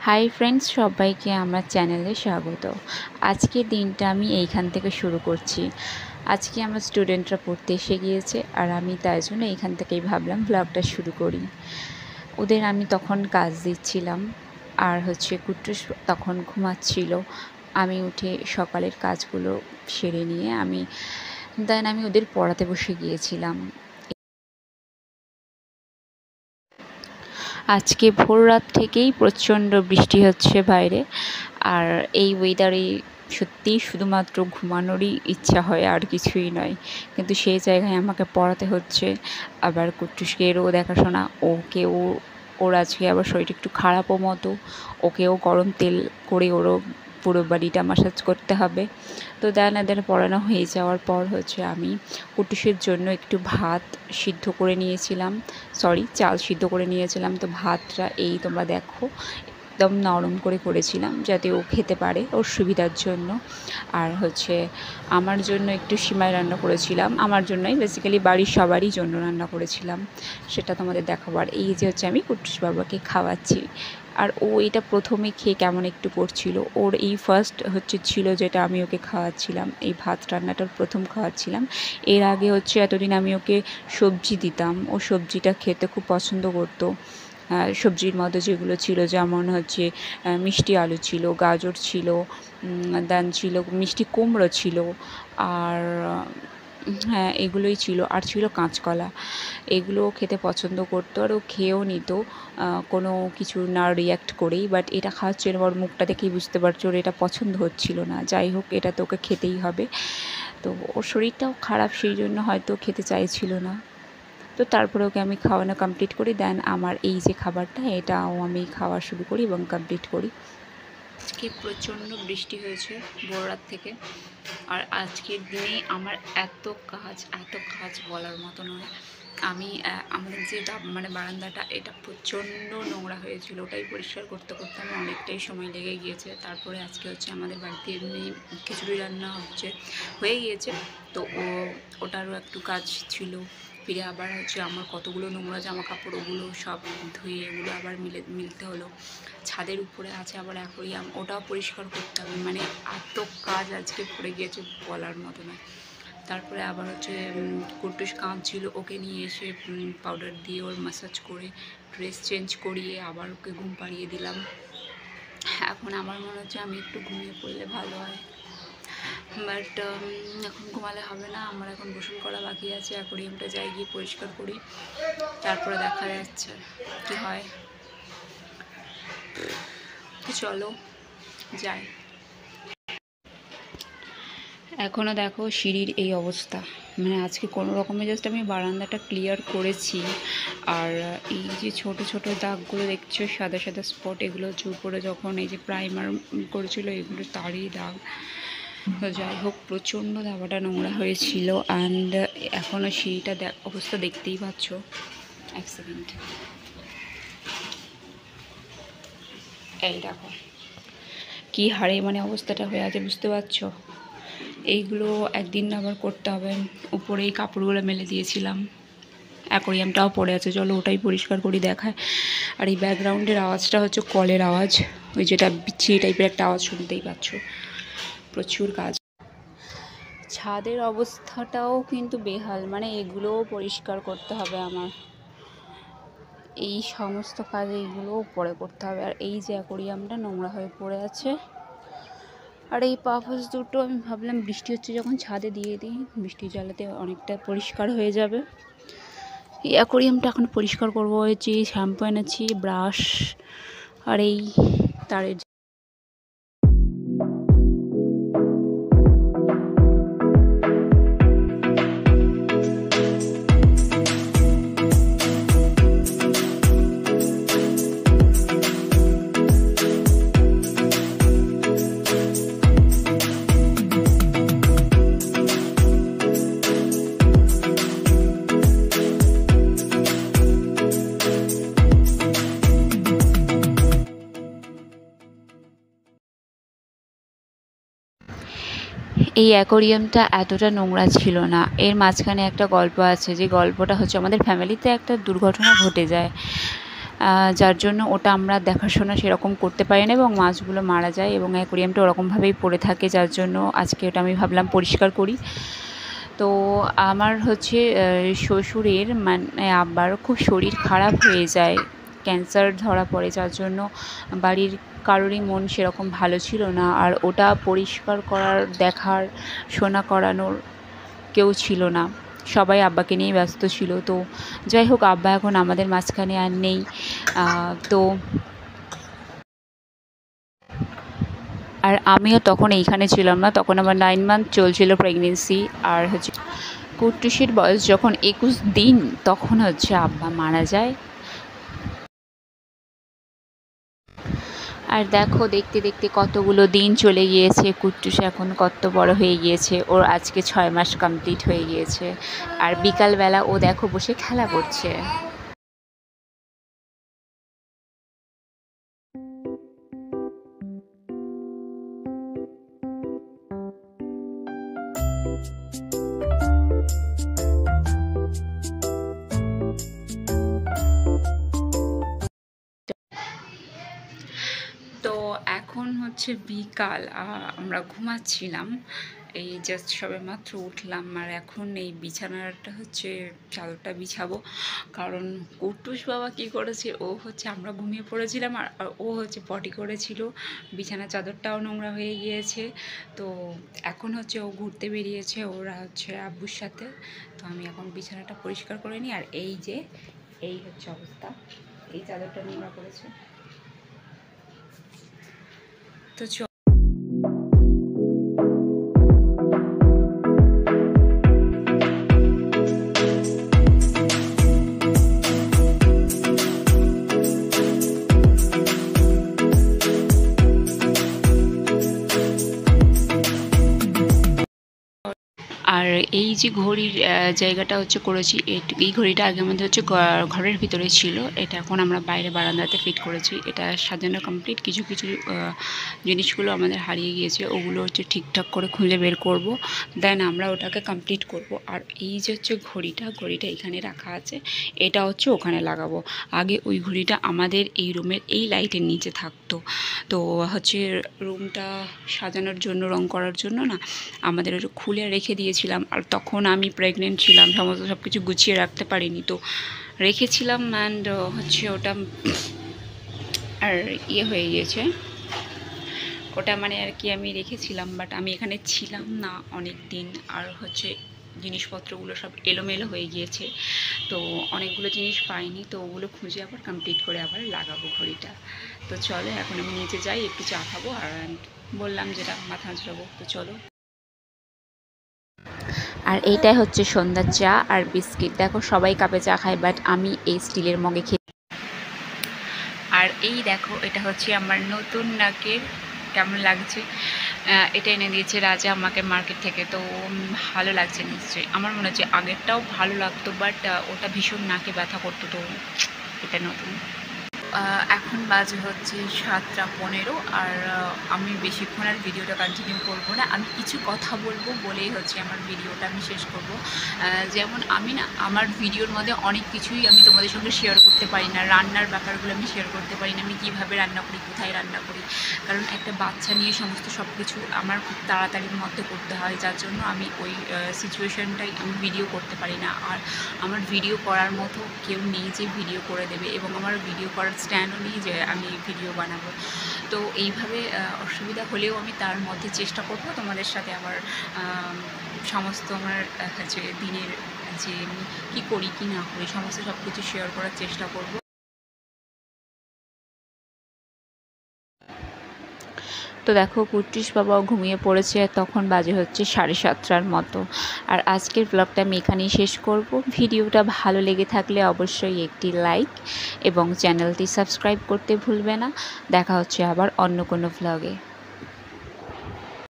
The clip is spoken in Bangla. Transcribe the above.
হাই ফ্রেন্ডস, সবাইকে আমার চ্যানেলে স্বাগত। আজকের দিনটা আমি এইখান থেকে শুরু করছি। আজকে আমার স্টুডেন্টরা পড়তে এসে গিয়েছে, আর আমি তাই জন্য এইখান থেকেই ভাবলাম ব্লগটা শুরু করি। ওদের আমি তখন কাজ দিচ্ছিলাম, আর কুট্টুস তখন ঘুমাচ্ছিল। আমি উঠে সকালের কাজগুলো সেরে নিয়ে আমি ওদের পড়াতে বসে গিয়েছিলাম। আজকে ভোর রাত থেকেই প্রচণ্ড বৃষ্টি হচ্ছে বাইরে, আর এই ওয়েদারে সত্যিই শুধুমাত্র ঘুমানোরই ইচ্ছা হয়, আর কিছুই নয়। কিন্তু সেই জায়গায় আমাকে পড়াতে হচ্ছে, আবার কুট্টুসকেরও দেখাশোনা। ওর আজকে আবার শরীরটা একটু খারাপও মতো, ওকেও গরম তেল করে ওরও পুরো বডিটা ম্যাসাজ করতে হবে। তো এদের পড়ানো হয়ে যাওয়ার পর আমি কুট্টুসের জন্য একটু ভাত সিদ্ধ করে নিয়েছিলাম, চাল সিদ্ধ করে নিয়েছিলাম। তো ভাতটা এই তোমরা দেখো একদম নরম করে করেছিলাম, যাতে ও খেতে পারে, ওর সুবিধার জন্য। আর আমার জন্য একটু সিমাই রান্না করেছিলাম, আমার জন্যই, বেসিক্যালি বাড়ির সবারই জন্য রান্না করেছিলাম, সেটা তোমাদের দেখাবার। এই যে আমি কুট্টুস বাবাকে খাওয়াচ্ছি, আর ও এটা প্রথমে খেয়ে কেমন একটু করছিল। ওর এই ফার্স্ট ছিল যেটা আমি ওকে খাওয়াচ্ছিলাম, এই ভাত রান্নাটার প্রথম খাওয়াচ্ছিলাম। এর আগে এতদিন আমি ওকে সবজি দিতাম, ও সবজিটা খেতে খুব পছন্দ করতো। সবজির মধ্যে যেগুলো ছিল, যেমন মিষ্টি আলু ছিল, গাজর ছিল, ছিল মিষ্টি কুমড়ো ছিল, আর হ্যাঁ এগুলোই ছিল, আর ছিল কাঁচকলা। এগুলো খেতে পছন্দ করতো, আর ও খেয়েও নিত কোনো কিছু না রিয়াক্ট করেই। বাট এটা খাওয়াচ্ছিল, ওর মুখটা দেখেই বুঝতে পারছো ওর এটা পছন্দ হচ্ছিল না। যাই হোক, এটা তো ওকে খেতেই হবে। তো ওর শরীরটাও খারাপ, সেই জন্য হয়তো খেতে চাইছিল না। তো তারপরে ওকে আমি খাওয়ানো কমপ্লিট করি, দেন আমার এই যে খাবারটা এটাও আমি খাওয়া শুরু করি এবং কমপ্লিট করি। আজকে প্রচণ্ড বৃষ্টি হয়েছে ভোর রাত থেকে, আর আজকের দিনে আমার এত কাজ বলার মতো নয়। আমি আমাদের যে বারান্দাটা, এটা প্রচণ্ড নোংরা হয়েছিল, ওটাই পরিষ্কার করতে করতে আমার অনেকটাই সময় লেগে গিয়েছে। তারপরে আজকে আমাদের বাড়িতে এমনি খিচুড়ি রান্না হয়ে গিয়েছে, তো ওটারও একটু কাজ ছিল। ফিরে আবার আমার কতগুলো নোংরা জামা কাপড়, ওগুলো সব ধুয়ে এগুলো আবার মিলতে হলো। ছাদের উপরে আছে আবার অ্যাকোয়ারিয়াম, ওটাও পরিষ্কার করতে হবে। এত কাজ আজকে পড়ে গিয়েছে বলার মতো না। তারপরে আবার কুট্টুস কাঁদছিল, ওকে নিয়ে এসে পাউডার দিয়ে ওর ম্যাসাজ করে ড্রেস চেঞ্জ করিয়ে আবার ওকে ঘুম পাড়িয়ে দিলাম। এখন আমার মনে হচ্ছে আমি একটু ঘুমিয়ে পড়লে ভালো হয়, বাট এখন ঘুমালে হবে না। আমার এখন গোসল করা বাকি আছে, অ্যাকোয়ারিয়ামটা যাই গিয়ে পরিষ্কার করি, তারপরে দেখা যাচ্ছে কী হয়। তো চলো যাই। এখনও দেখো সিঁড়ির এই অবস্থা, আজকে কোনো রকমে জাস্ট আমি বারান্দাটা ক্লিয়ার করেছি। আর এই যে ছোট ছোট দাগগুলো দেখছো, সাদা সাদা স্পট, এগুলো উপরে যখন এই যে প্রাইমার করেছিল এগুলো তারই দাগ। তো যাই হোক, প্রচণ্ড ধাবাটা নোংরা হয়েছিল। অ্যান্ড এখনও সিঁড়িটা অবস্থা দেখতেই পাচ্ছ। এক সেকেন্ড, এই দেখো কী হারে অবস্থাটা হয়ে আছে, বুঝতে পারছো। এইগুলো একদিন আবার করতে হবে। উপরে এই কাপড়গুলো মেলে দিয়েছিলাম, অ্যাকোয়ারিয়ামটাও পড়ে আছে, চলো ওটাই পরিষ্কার করি, দেখায়। আর এই ব্যাকগ্রাউন্ডের আওয়াজটা কলের আওয়াজ, ওই যেটা বিচ্ছিরি টাইপের একটা আওয়াজ শুনতেই পাচ্ছ। প্রচুর কাজ। ছাদের অবস্থাটাও কিন্তু বেহাল, এগুলোও পরিষ্কার করতে হবে আমার। এই সমস্ত কাজ এইগুলোও পরে করতে হবে। আর এই যে অ্যাকোয়ারিয়ামটা নোংরা হয়ে পড়ে আছে, আর এই পাপোশ দুটো আমি ভাবলাম বৃষ্টি হচ্ছে যখন ছাদে দিয়ে দিই, বৃষ্টির জলেতে অনেকটা পরিষ্কার হয়ে যাবে। এই অ্যাকোয়ারিয়ামটা এখন পরিষ্কার করবো। হয়েছে শ্যাম্পু এনেছি, ব্রাশ, আর এই তারের এই অ্যাকোয়ারিয়ামটা এতটা নোংরা ছিল না। এর মাঝখানে একটা গল্প আছে, যে গল্পটা আমাদের ফ্যামিলিতে একটা দুর্ঘটনা ঘটে যায়। যার জন্য ওটা আমরা দেখাশোনা সেরকম করতে পারি না এবং মাছগুলো মারা যায় এবং অ্যাকোয়ারিয়ামটা ওরকমভাবেই পড়ে থাকে, যার জন্য আজকে ওটা আমি ভাবলাম পরিষ্কার করি। তো আমার হচ্ছে শ্বশুরের মানে আব্বার খুব শরীর খারাপ হয়ে যায়, ক্যান্সার ধরা পড়ে, যার জন্য বাড়ির কারোরই মন সেরকম ভালো ছিল না। আর ওটা পরিষ্কার করার, দেখার, শোনা করানোর কেউ ছিল না, সবাই আব্বাকে নিয়েই ব্যস্ত ছিল। তো যাই হোক, আব্বা এখন আমাদের মাঝখানে আর নেই। তো আর আমিও তখন এইখানে ছিলাম না, তখন আমার 9 মান্থ চলছিল প্রেগনেন্সি। আর হচ্ছে কুট্টুসির বয়স যখন 21 দিন তখন হচ্ছে আব্বা মারা যায়। আর দেখো, দেখতে দেখতে কতগুলো দিন চলে গিয়েছে, কুট্টুস এখন কত বড় হয়ে গিয়েছে, ওর আজকে 6 মাস কমপ্লিট হয়ে গিয়েছে। আর বিকালবেলা ও দেখো বসে খেলা করছে। তো এখন হচ্ছে বিকাল, আমরা ঘুমাচ্ছিলাম, এই জাস্ট সবে মাত্র উঠলাম। আর এখন এই বিছানাটা হচ্ছে চাদরটা বিছাবো, কারণ কুট্টুস বাবা কী করেছে, ও হচ্ছে আমরা ঘুমিয়ে পড়েছিলাম আর ও হচ্ছে পটি করেছিল, বিছানা চাদরটাও নোংরা হয়ে গিয়েছে। তো এখন হচ্ছে ও ঘুরতে বেরিয়েছে ওরা হচ্ছে আব্বুর সাথে। তো আমি এখন বিছানাটা পরিষ্কার করে নিই। আর এই যে এই হচ্ছে অবস্থা, এই চাদরটা নোংরা করেছে। তো আর এই যে ঘড়ির জায়গাটা হচ্ছে করেছি, এই ঘড়িটা আগে আমাদের হচ্ছে ঘরের ভিতরে ছিল, এটা এখন আমরা বাইরে বারান্দাতে ফিট করেছি। এটা সাজানো কমপ্লিট, কিছু কিছু জিনিসগুলো আমাদের হারিয়ে গিয়েছে, ওগুলো হচ্ছে ঠিকঠাক করে খুঁজে বের করব, দেন আমরা ওটাকে কমপ্লিট করব। আর এই যে হচ্ছে ঘড়িটা এখানে রাখা আছে, এটা হচ্ছে ওখানে লাগাবো। আগে ওই ঘড়িটা আমাদের এই রুমের এই লাইটের নিচে থাকতো। তো হচ্ছে রুমটা সাজানোর জন্য, রং করার জন্য না, আমাদের ওটা খুলে রেখে দিয়েছিলাম। আর তখন আমি প্রেগনেন্ট ছিলাম, সমস্ত সব কিছু গুছিয়ে রাখতে পারিনি, তো রেখেছিলাম। অ্যান্ড হচ্ছে ওটা আর হয়ে গিয়েছে, ওটা মানে আর কি আমি রেখেছিলাম, বাট আমি এখানে ছিলাম না অনেক দিন। আর হচ্ছে জিনিসপত্রগুলো সব এলোমেলো হয়ে গিয়েছে, তো অনেকগুলো জিনিস পাইনি, তো ওগুলো খুঁজে আবার কমপ্লিট করে আবার লাগাবো ঘড়িটা। তো চলো এখন আমি নিচে যাই, একটু চা খাবো, আর বললাম যেটা মাথা আঁচড়াবো। তো চলো। আর এইটাই হচ্ছে সন্ধ্যার চা আর বিস্কিট। দেখো সবাই কাপে চা খায়, বাট আমি এই স্টিলের মগে খেয়ে। আর এই দেখো, এটা হচ্ছে আমার নতুন নাকের, কেমন লাগছে, এটা এনে দিয়েছে রাজা আমাকে মার্কেট থেকে। তো ভালো লাগছে নিশ্চয়ই, আমার মনে হচ্ছে আগেরটাও ভালো লাগতো, বাট ওটা ভীষণ নাকে ব্যথা করতো, তো এটা নতুন। এখন বাজে হচ্ছে 7:15। আর আমি বেশিক্ষণ আর ভিডিওটা কন্টিনিউ করব না, আমি কিছু কথা বলবো বলেই হচ্ছে আমার ভিডিওটা আমি শেষ করব। যেমন আমি না, আমার ভিডিওর মধ্যে অনেক কিছুই আমি তোমাদের সঙ্গে শেয়ার করতে পারি না, রান্নার ব্যাপারগুলো আমি শেয়ার করতে পারি না, আমি কীভাবে রান্না করি, কোথায় রান্না করি, কারণ একটা বাচ্চা নিয়ে সমস্ত সব কিছু আমার খুব তাড়াতাড়ির মধ্যে করতে হয়, যার জন্য আমি ওই সিচুয়েশানটাই আমি ভিডিও করতে পারি না। আর আমার ভিডিও করার মতো কেউ নেই যে ভিডিও করে দেবে, এবং আমার ভিডিও করার স্ট্যান্ডও নেই যে আমি ভিডিও বানাবো। তো এইভাবে অসুবিধা হলেও আমি তার মধ্যে চেষ্টা করব তোমাদের সাথে আবার সমস্ত আমার যে দিনের যে আমি কী করি কী না করি সমস্ত সব কিছু শেয়ার করার চেষ্টা করব। তো দেখো, কুট্টিস বাবাও ঘুমিয়ে পড়েছে, তখন বাজে হচ্ছে 7:30টার মতো। আর আজকের ব্লগটা আমি এখানেই শেষ করব। ভিডিওটা ভালো লেগে থাকলে অবশ্যই একটি লাইক এবং চ্যানেলটি সাবস্ক্রাইব করতে ভুলবে না। দেখা হচ্ছে আবার অন্য কোনো ব্লগে।